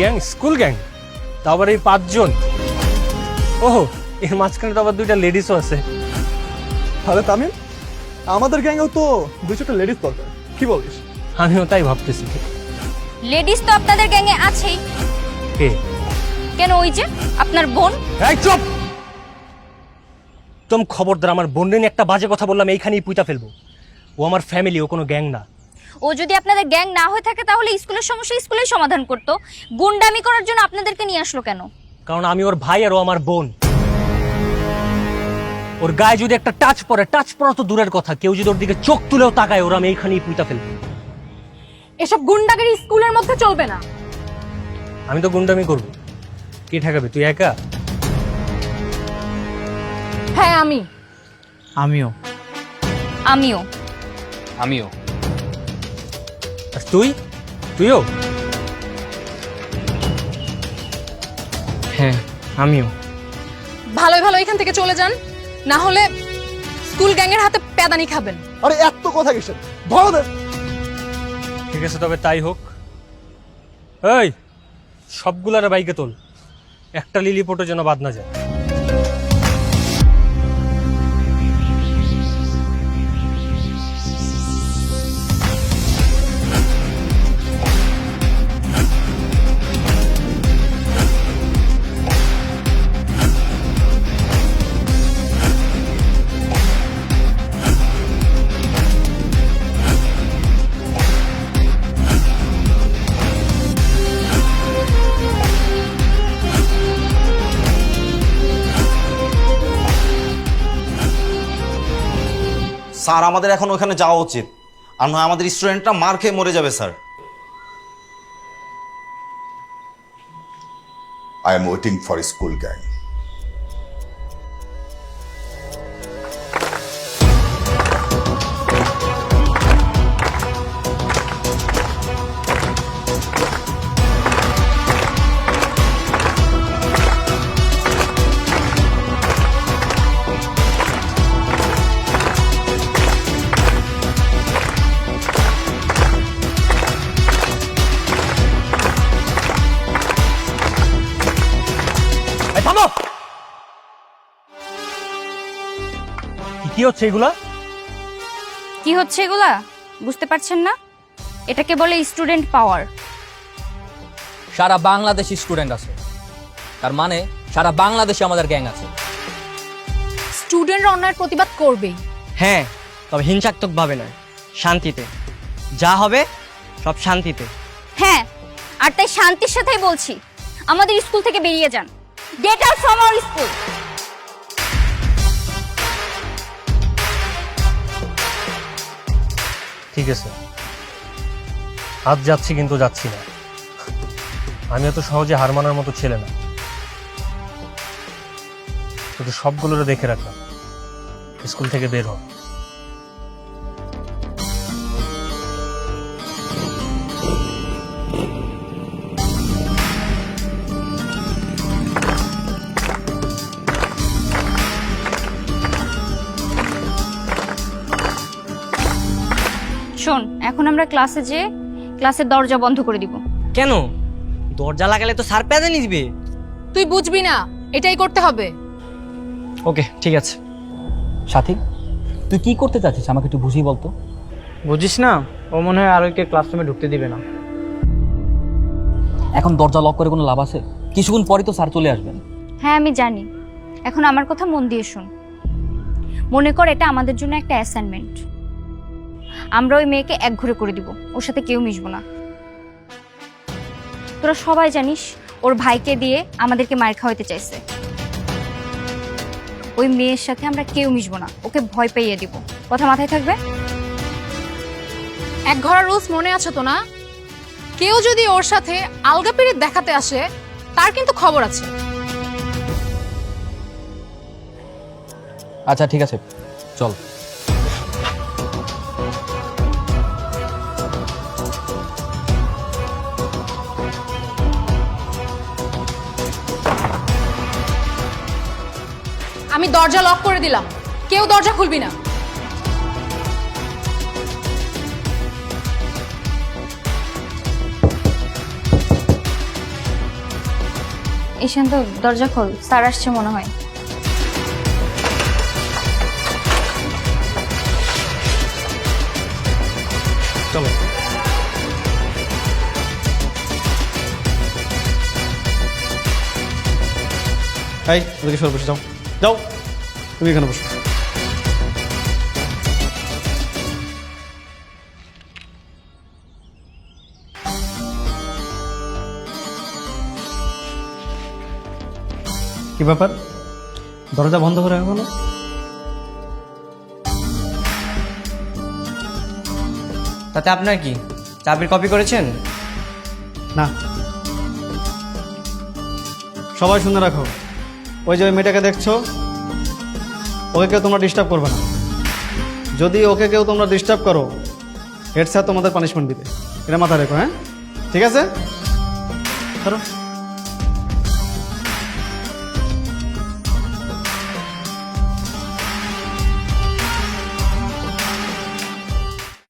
Gang? School gang? তা আবার এই 5 জন? ওহো, এর মাঝখানে তো আবার 2টা লেডিসও আছে। তাহলে তামিম, আমাদের গ্যাংয়েও তো 2-4টা লেডিস দরকার, কি বলিস? আমিও তাই ভাবতেছি। লেডিস তো আপনাদের গ্যাংয়ে আছেই। কে? কেন, ওই যে আপনার বোন। এই চুপ! তুমি খবরদার, আমার বোন নিয়ে একটা বাজে কথা বললাম এইখানেই পুঁতা ফেলবো। ও আমার ফ্যামিলি, ও কোনো গ্যাং না। ও যদি আপনাদের গ্যাং না হয়ে থাকে তাহলে স্কুলের সমস্যা স্কুলেই সমাধান করতো। গুন্ডামি করার জন্য আপনাদেরকে নিয়ে আসলো কেন? কারণ আমি ওর ভাই আর ও আমার বোন। ওর গায়ে যদি একটা টাচ পড়া তো দূরের কথা, কেউ যদি ওর দিকে চোখ তুলেও তাকায়, ওরা আমি এইখানেই পুঁতা ফেলবো। এসব গুন্ডাগিরি স্কুলের মধ্যে চলবে না। আমি তো গুন্ডামি করবো, কে ঠেকাবে? তুই একা? হ্যাঁ আমি। আমিও। আমিও। আমিও। আর তুইও? হ্যাঁ আমিও। ভালোই ভালো এখান থেকে চলে যান, না হলে স্কুল গ্যাংয়ের হাতে প্যাদানি খাবেন। আরে এত কথা কিসের, ধরো দে। ঠিক আছে, তবে তাই হোক। এই সবগুলার বাইকে তোল, একটা লিলিপোটও যেন বাদ না যায়। স্যার, আমাদের এখন ওখানে যাওয়া উচিত, আর নয় আমাদের স্টুডেন্টরা মার খেয়ে মরে যাবে sir. I am waiting for a school gang. এই থামো! কি হচ্ছে এগুলা? কি হচ্ছে এগুলা বুঝতে পারছেন না? এটাকে বলে স্টুডেন্ট পাওয়ার। সারা বাংলাদেশি স্টুডেন্ট আছে, তার মানে সারা বাংলাদেশে আমাদের গ্যাং আছে। স্টুডেন্টরা অন্যায়ের প্রতিবাদ করবেই। হ্যাঁ, তবে হিংসাত্মক ভাবে নয়, শান্তিতে। যা হবে সব শান্তিতে। হ্যাঁ, আর তাই শান্তির সাথেই বলছি, আমাদের স্কুল থেকে বেরিয়ে যান। Get out from our school. ঠিক আছে, আজ যাচ্ছি, কিন্তু যাচ্ছি না। আমি এত সহজে হার মানার মতো ছেলে না। শুধু সবগুলোরে দেখে রাখলাম, স্কুল থেকে বের হ। শোন, এখন আমরা ক্লাসে যেয়ে ক্লাসের দরজা বন্ধ করে দিব। কেন? দরজা লাগালে তো স্যার প্যাদানি দিবে। তুই বুঝবি না, এটাই করতে হবে। ওকে, ঠিক আছে। সাথী, তুই কি করতে চাচ্ছিস আমাকে একটু বুঝিয়ে বলতো। বুঝিস না, ও মনে হয় আরোকে ক্লাসরুমে ঢুকতে দিবে না। এখন দরজা লক করে কোনো লাভ আছে? কিছুক্ষণ পরই তো স্যার চলে আসবেন। হ্যাঁ আমি জানি, এখন আমার কথা মন দিয়ে শোন। মনে কর এটা আমাদের জন্য একটা অ্যাসাইনমেন্ট। আমরা ওই মেয়েকে একঘরে করে দিব, ওর সাথে কেউ মিশবো না। তোরা সবাই জানিস ওর ভাইকে দিয়ে আমাদেরকে মায়ের খাওয়াইতে চাইছে। ওই মেয়ের সাথে আমরা কেউ মিশবো না, ওকে ভয় পাইয়ে দিব। কথা মাথায় থাকবে? এক ঘরের রুলস মনে আছে তো না? কেউ যদি ওর সাথে আলগা পিরিত দেখাতে আসে, তার কিন্তু খবর আছে। আচ্ছা ঠিক আছে, চল। আমি দরজা লক করে দিলাম, কেউ দরজা খুলবি না। ঈশান, তো দরজা খোল, স্যার আসছে মনে হয়। চলো। এই ওদিকে সরে বসে যাও, যাও তুমি এখানে বসো। কি ব্যাপার, দরজা বন্ধ করে রাখো না? তাতে আপনার কি, চাবির কপি করেছেন? না, সবাই শুনে রাখো, ওই যে ওই মেয়েটাকে দেখছো, ওকে কেউ তোমরা ডিস্টার্ব করবে না। যদি ওকে কেউ তোমরা ডিস্টার্ব করো, হেড স্যার তোমাদের পানিশমেন্ট দিবে, এটা মাথায় রেখো। হ্যাঁ, ঠিক আছে, ধরো।